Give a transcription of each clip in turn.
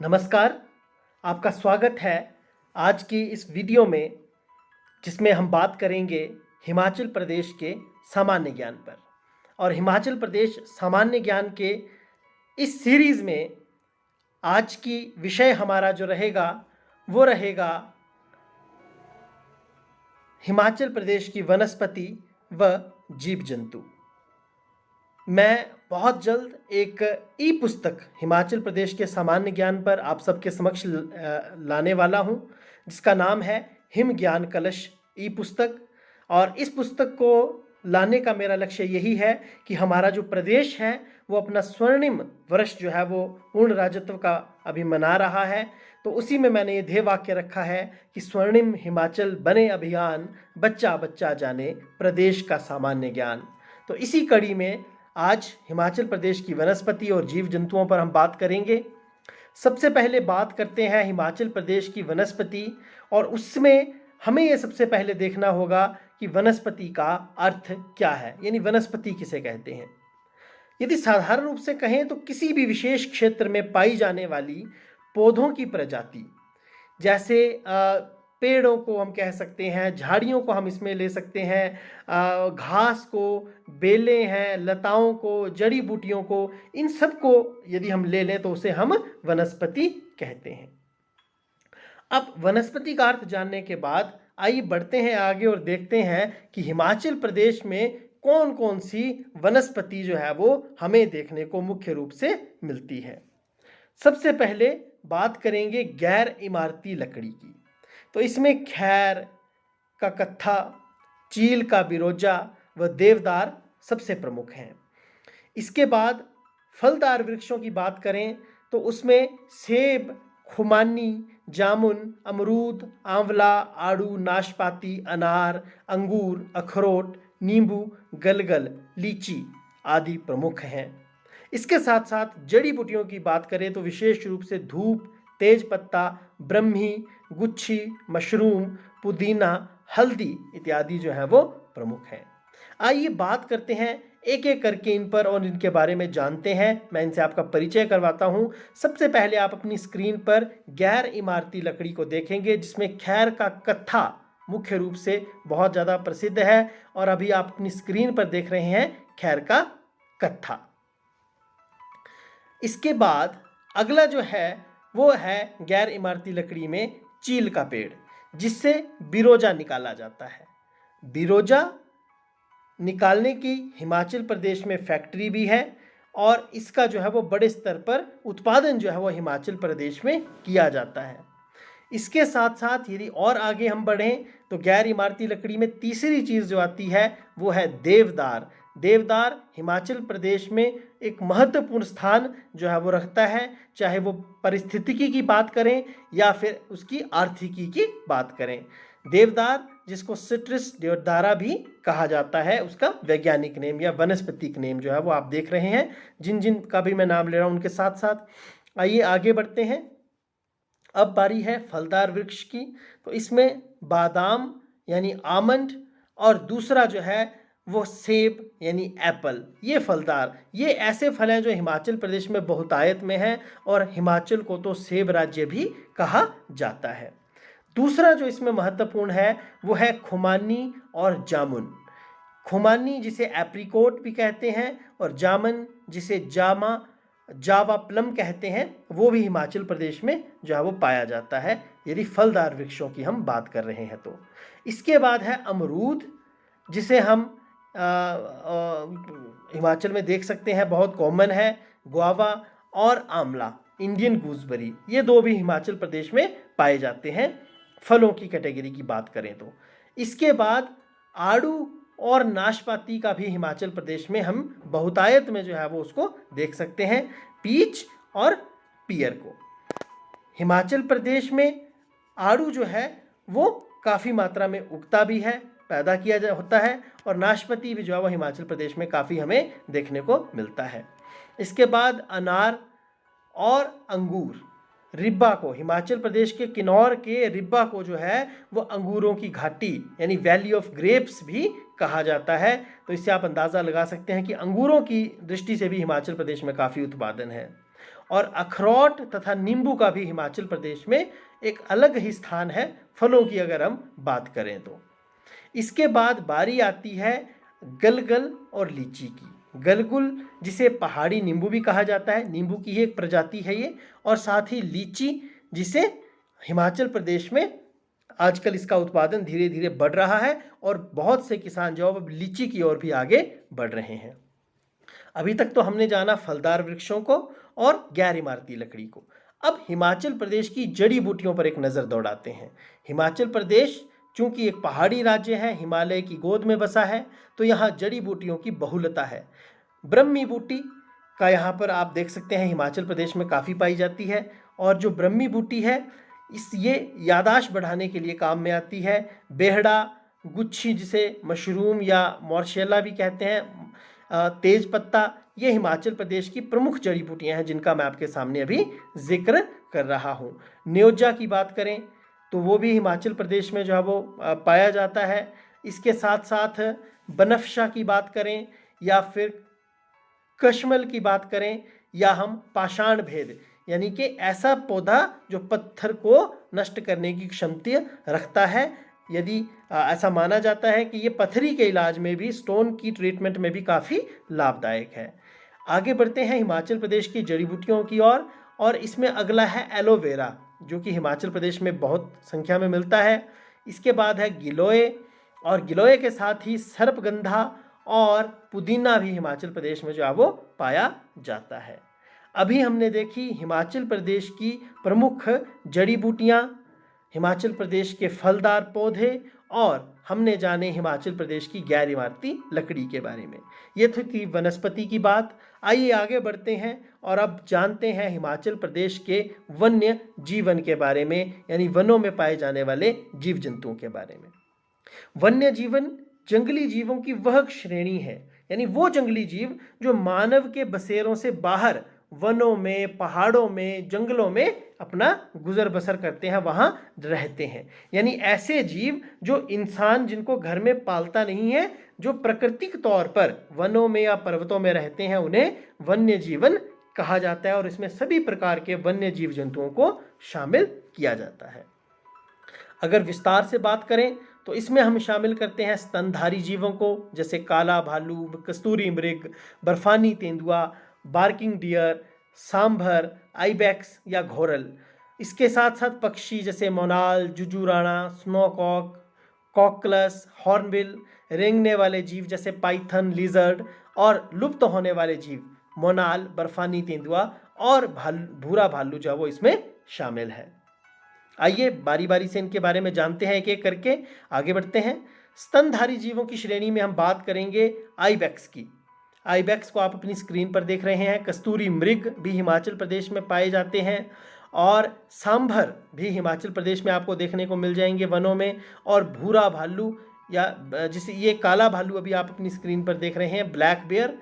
नमस्कार, आपका स्वागत है आज की इस वीडियो में, जिसमें हम बात करेंगे हिमाचल प्रदेश के सामान्य ज्ञान पर। और हिमाचल प्रदेश सामान्य ज्ञान के इस सीरीज़ में आज की विषय हमारा जो रहेगा वो रहेगा हिमाचल प्रदेश की वनस्पति व जीव जंतु। मैं बहुत जल्द एक ई पुस्तक हिमाचल प्रदेश के सामान्य ज्ञान पर आप सबके समक्ष लाने वाला हूं, जिसका नाम है हिम ज्ञान कलश ई पुस्तक। और इस पुस्तक को लाने का मेरा लक्ष्य यही है कि हमारा जो प्रदेश है वो अपना स्वर्णिम वर्ष जो है वो पूर्ण राज्यत्व का अभी मना रहा है। तो उसी में मैंने ये ध्येय वाक्य रखा है कि स्वर्णिम हिमाचल बने अभियान, बच्चा बच्चा जाने प्रदेश का सामान्य ज्ञान। तो इसी कड़ी में आज हिमाचल प्रदेश की वनस्पति और जीव जंतुओं पर हम बात करेंगे। सबसे पहले बात करते हैं हिमाचल प्रदेश की वनस्पति, और उसमें हमें यह सबसे पहले देखना होगा कि वनस्पति का अर्थ क्या है, यानी वनस्पति किसे कहते हैं। यदि साधारण रूप से कहें तो किसी भी विशेष क्षेत्र में पाई जाने वाली पौधों की प्रजाति, जैसे पेड़ों को हम कह सकते हैं, झाड़ियों को हम इसमें ले सकते हैं, घास को, बेलें हैं, लताओं को, जड़ी बूटियों को, इन सब को यदि हम ले लें तो उसे हम वनस्पति कहते हैं। अब वनस्पति का अर्थ जानने के बाद आइए बढ़ते हैं आगे और देखते हैं कि हिमाचल प्रदेश में कौन कौन सी वनस्पति जो है वो हमें देखने को मुख्य रूप से मिलती है। सबसे पहले बात करेंगे गैर इमारती लकड़ी की। तो इसमें खैर का कत्था, चील का बिरोजा व देवदार सबसे प्रमुख हैं। इसके बाद फलदार वृक्षों की बात करें तो उसमें सेब, खुमानी, जामुन, अमरूद, आंवला, आड़ू, नाशपाती, अनार, अंगूर, अखरोट, नींबू, गलगल, लीची आदि प्रमुख हैं। इसके साथ साथ जड़ी बूटियों की बात करें तो विशेष रूप से धूप, तेज पत्ता, ब्रह्मी, गुच्छी, मशरूम, पुदीना, हल्दी इत्यादि जो है वो प्रमुख हैं। आइए बात करते हैं एक एक करके इन पर और इनके बारे में जानते हैं। मैं इनसे आपका परिचय करवाता हूं। सबसे पहले आप अपनी स्क्रीन पर गैर इमारती लकड़ी को देखेंगे, जिसमें खैर का कत्था मुख्य रूप से बहुत ज़्यादा प्रसिद्ध है, और अभी आप अपनी स्क्रीन पर देख रहे हैं खैर का कत्था। इसके बाद अगला जो है वो है गैर इमारती लकड़ी में चील का पेड़, जिससे बिरोजा निकाला जाता है। बिरोजा निकालने की हिमाचल प्रदेश में फैक्ट्री भी है, और इसका जो है वो बड़े स्तर पर उत्पादन जो है वो हिमाचल प्रदेश में किया जाता है। इसके साथ साथ यदि और आगे हम बढ़ें तो गैर इमारती लकड़ी में तीसरी चीज़ जो आती है वो है देवदार। देवदार हिमाचल प्रदेश में एक महत्वपूर्ण स्थान जो है वो रखता है, चाहे वो परिस्थितिकी की बात करें या फिर उसकी आर्थिकी की बात करें। देवदार, जिसको सिट्रस देवदारा भी कहा जाता है, उसका वैज्ञानिक नेम या वनस्पतिक नेम जो है वो आप देख रहे हैं, जिन जिन का भी मैं नाम ले रहा हूं उनके साथ साथ। आइए आगे बढ़ते हैं। अब बारी है फलदार वृक्ष की। तो इसमें बादाम यानी आमंड, और दूसरा जो है वो सेब यानी एप्पल। ये फलदार, ये ऐसे फल हैं जो हिमाचल प्रदेश में बहुतायत में हैं, और हिमाचल को तो सेब राज्य भी कहा जाता है। दूसरा जो इसमें महत्वपूर्ण है वो है खुमानी और जामुन। खुमानी जिसे एप्रिकोट भी कहते हैं, और जामुन जिसे जावा प्लम कहते हैं, वो भी हिमाचल प्रदेश में जो है वो पाया जाता है, यदि फलदार वृक्षों की हम बात कर रहे हैं तो। इसके बाद है अमरूद, जिसे हम हिमाचल में देख सकते हैं, बहुत कॉमन है। गुआवा और आंवला, इंडियन गूसबेरी, ये दो भी हिमाचल प्रदेश में पाए जाते हैं फलों की कैटेगरी की बात करें तो। इसके बाद आड़ू और नाशपाती का भी हिमाचल प्रदेश में हम बहुतायत में जो है वो उसको देख सकते हैं, पीच और पियर को। हिमाचल प्रदेश में आड़ू जो है वो काफ़ी मात्रा में उगता भी है, पैदा किया होता है, और नाशपाती भी जो है वो हिमाचल प्रदेश में काफ़ी हमें देखने को मिलता है। इसके बाद अनार और अंगूर, रिब्बा को, हिमाचल प्रदेश के किन्नौर के रिब्बा को जो है वो अंगूरों की घाटी यानी वैली ऑफ ग्रेप्स भी कहा जाता है। तो इससे आप अंदाज़ा लगा सकते हैं कि अंगूरों की दृष्टि से भी हिमाचल प्रदेश में काफ़ी उत्पादन है। और अखरोट तथा नींबू का भी हिमाचल प्रदेश में एक अलग ही स्थान है, फलों की अगर हम बात करें तो। इसके बाद बारी आती है गलगल और लीची की। गलगुल जिसे पहाड़ी नींबू भी कहा जाता है, नींबू की ही एक प्रजाति है ये, और साथ ही लीची जिसे हिमाचल प्रदेश में आजकल इसका उत्पादन धीरे धीरे बढ़ रहा है और बहुत से किसान जो अब लीची की ओर भी आगे बढ़ रहे हैं। अभी तक तो हमने जाना फलदार वृक्षों को और गैर इमारती लकड़ी को। अब हिमाचल प्रदेश की जड़ी बूटियों पर एक नज़र दौड़ाते हैं। हिमाचल प्रदेश चूंकि एक पहाड़ी राज्य है, हिमालय की गोद में बसा है, तो यहाँ जड़ी बूटियों की बहुलता है। ब्रह्मी बूटी का यहाँ पर आप देख सकते हैं हिमाचल प्रदेश में काफ़ी पाई जाती है, और जो ब्रह्मी बूटी है ये यादाश्त बढ़ाने के लिए काम में आती है। बेहड़ा, गुच्छी जिसे मशरूम या मॉर्शेला भी कहते हैं, तेज पत्ता, ये हिमाचल प्रदेश की प्रमुख जड़ी बूटियाँ हैं जिनका मैं आपके सामने अभी जिक्र कर रहा हूँ। न्योजा की बात करें तो वो भी हिमाचल प्रदेश में जो है वो पाया जाता है। इसके साथ साथ बनफशा की बात करें या फिर कशमल की बात करें, या हम पाषाण भेद यानी कि ऐसा पौधा जो पत्थर को नष्ट करने की क्षमता रखता है, यदि ऐसा माना जाता है कि ये पथरी के इलाज में भी, स्टोन की ट्रीटमेंट में भी काफ़ी लाभदायक है। आगे बढ़ते हैं हिमाचल प्रदेश की जड़ी बूटियों की ओर, और इसमें अगला है एलोवेरा, जो कि हिमाचल प्रदेश में बहुत संख्या में मिलता है। इसके बाद है गिलोय, और गिलोय के साथ ही सर्पगंधा और पुदीना भी हिमाचल प्रदेश में जो है वो पाया जाता है। अभी हमने देखी हिमाचल प्रदेश की प्रमुख जड़ी बूटियाँ, हिमाचल प्रदेश के फलदार पौधे, और हमने जाने हिमाचल प्रदेश की गैर इमारती लकड़ी के बारे में। ये तो थी वनस्पति की बात। आइए आगे बढ़ते हैं और अब जानते हैं हिमाचल प्रदेश के वन्य जीवन के बारे में, यानी वनों में पाए जाने वाले जीव जंतुओं के बारे में। वन्य जीवन जंगली जीवों की वह श्रेणी है, यानी वो जंगली जीव जो मानव के बसेरों से बाहर वनों में, पहाड़ों में, जंगलों में अपना गुजर बसर करते हैं, वहाँ रहते हैं। यानी ऐसे जीव जो इंसान जिनको घर में पालता नहीं है, जो प्राकृतिक तौर पर वनों में या पर्वतों में रहते हैं, उन्हें वन्य जीवन कहा जाता है, और इसमें सभी प्रकार के वन्य जीव जंतुओं को शामिल किया जाता है। अगर विस्तार से बात करें तो इसमें हम शामिल करते हैं स्तनधारी जीवों को, जैसे काला भालू, कस्तूरी मृग, बर्फानी तेंदुआ, बार्किंग डियर, सांभर, आइबैक्स या घोरल। इसके साथ साथ पक्षी जैसे मोनाल, जुजुराना, स्नोकॉक, कॉकलस, हॉर्नबिल, रेंगने वाले जीव जैसे पाइथन, लिजर्ड, और लुप्त होने वाले जीव मोनाल, बर्फानी तेंदुआ और भूरा भालू जो वो इसमें शामिल है। आइए बारी बारी से इनके बारे में जानते हैं एक एक करके, आगे बढ़ते हैं। स्तनधारी जीवों की श्रेणी में हम बात करेंगे आइबैक्स की। आइबैक्स को आप अपनी स्क्रीन पर देख रहे हैं। कस्तूरी मृग भी हिमाचल प्रदेश में पाए जाते हैं, और सांभर भी हिमाचल प्रदेश में आपको देखने को मिल जाएंगे वनों में, और भूरा भालू या जिसे ये काला भालू अभी आप अपनी स्क्रीन पर देख रहे हैं, ब्लैक बेयर,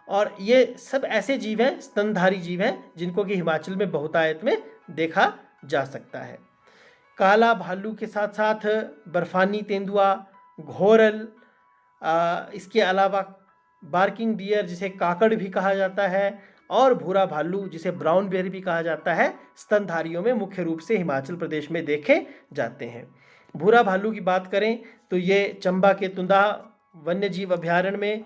और ये सब ऐसे जीव हैं, स्तनधारी जीव हैं, जिनको कि हिमाचल में बहुतायत में देखा जा सकता है। काला भालू के साथ साथ बर्फानी तेंदुआ, घोरल, इसके अलावा बार्किंग डियर जिसे काकड़ भी कहा जाता है, और भूरा भालू जिसे ब्राउन बेयर भी कहा जाता है, स्तनधारियों में मुख्य रूप से हिमाचल प्रदेश में देखे जाते हैं। भूरा भालू की बात करें तो ये चंबा के तुंदा वन्य जीव अभयारण्य में,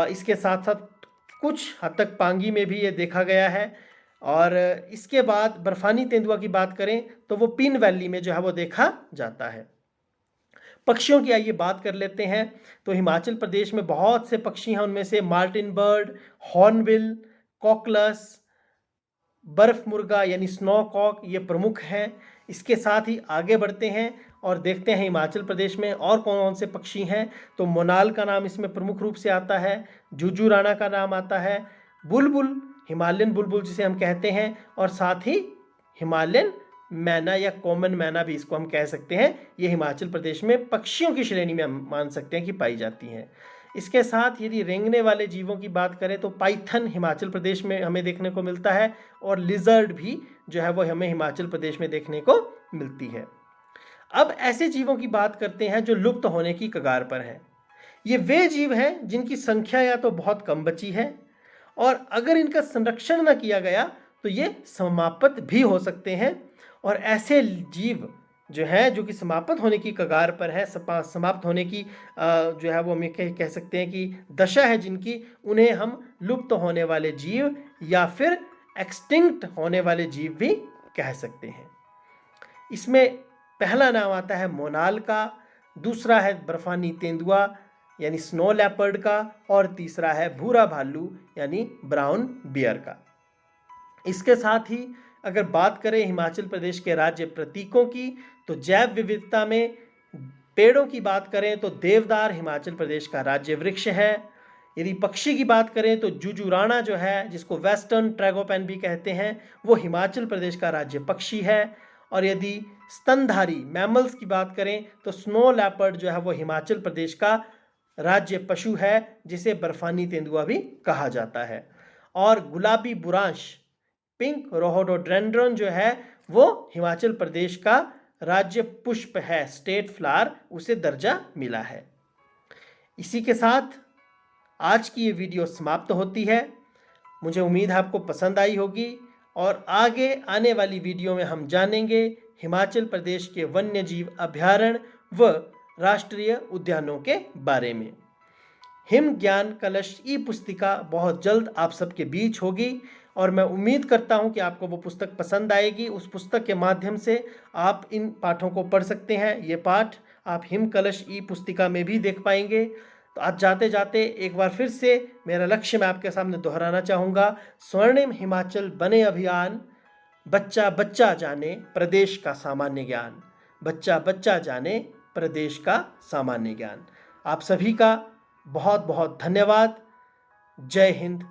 इसके साथ साथ कुछ हद तक पांगी में भी ये देखा गया है। और इसके बाद बर्फानी तेंदुआ की बात करें तो वो पीन वैली में जो है वो देखा जाता है। पक्षियों की आइए बात कर लेते हैं। तो हिमाचल प्रदेश में बहुत से पक्षी हैं, उनमें से मार्टिन बर्ड, हॉर्नबिल, कॉकलस, बर्फ मुर्गा यानी स्नोकॉक ये प्रमुख हैं। इसके साथ ही आगे बढ़ते हैं और देखते हैं हिमाचल प्रदेश में और कौन कौन से पक्षी हैं। तो मोनाल का नाम इसमें प्रमुख रूप से आता है, जुजुराना का नाम आता है, बुलबुल, हिमालयन बुलबुल जिसे हम कहते हैं, और साथ ही हिमालयन मैना या कॉमन मैना भी इसको हम कह सकते हैं। ये हिमाचल प्रदेश में पक्षियों की श्रेणी में हम मान सकते हैं कि पाई जाती हैं। इसके साथ यदि रेंगने वाले जीवों की बात करें तो पाइथन हिमाचल प्रदेश में हमें देखने को मिलता है, और लिजर्ड भी जो है वो हमें हिमाचल प्रदेश में देखने को मिलती है। अब ऐसे जीवों की बात करते हैं जो लुप्त होने की कगार पर हैं। ये वे जीव हैं जिनकी संख्या या तो बहुत कम बची है, और अगर इनका संरक्षण न किया गया तो तो ये समाप्त भी हो सकते हैं। और ऐसे जीव जो है जो कि समाप्त होने की कगार पर है, समाप्त होने की जो है वो हम कह सकते हैं कि दशा है जिनकी, उन्हें हम लुप्त होने वाले जीव या फिर एक्सटिंक्ट होने वाले जीव भी कह सकते हैं। इसमें पहला नाम आता है मोनाल का, दूसरा है बर्फानी तेंदुआ यानी स्नो लेपर्ड का, और तीसरा है भूरा भालू यानी ब्राउन बियर का। इसके साथ ही अगर बात करें हिमाचल प्रदेश के राज्य प्रतीकों की, तो जैव विविधता में पेड़ों की बात करें तो देवदार हिमाचल प्रदेश का राज्य वृक्ष है। यदि पक्षी की बात करें तो जुजुराना जो है, जिसको वेस्टर्न ट्रैगोपैन भी कहते हैं, वो हिमाचल प्रदेश का राज्य पक्षी है। और यदि स्तनधारी मैमल्स की बात करें तो स्नो लेपर्ड जो है वो हिमाचल प्रदेश का राज्य पशु है, जिसे बर्फानी तेंदुआ भी कहा जाता है। और गुलाबी बुरांश पिंक रोहोडोडेंड्रन जो है वो हिमाचल प्रदेश का राज्य पुष्प है, स्टेट फ्लावर, उसे दर्जा मिला है। इसी के साथ आज की ये वीडियो समाप्त होती है। मुझे उम्मीद है आपको पसंद आई होगी, और आगे आने वाली वीडियो में हम जानेंगे हिमाचल प्रदेश के वन्य जीव अभयारण्य व राष्ट्रीय उद्यानों के बारे में। हिम ज्ञान कलश ई पुस्तिका बहुत जल्द आप सबके बीच होगी, और मैं उम्मीद करता हूं कि आपको वो पुस्तक पसंद आएगी। उस पुस्तक के माध्यम से आप इन पाठों को पढ़ सकते हैं। ये पाठ आप हिम कलश ई पुस्तिका में भी देख पाएंगे। तो आज जाते जाते एक बार फिर से मेरा लक्ष्य मैं आपके सामने दोहराना चाहूँगा। स्वर्णिम हिमाचल बने अभियान, बच्चा बच्चा जाने प्रदेश का सामान्य ज्ञान, बच्चा बच्चा जाने प्रदेश का सामान्य ज्ञान। आप सभी का बहुत बहुत धन्यवाद। जय हिंद,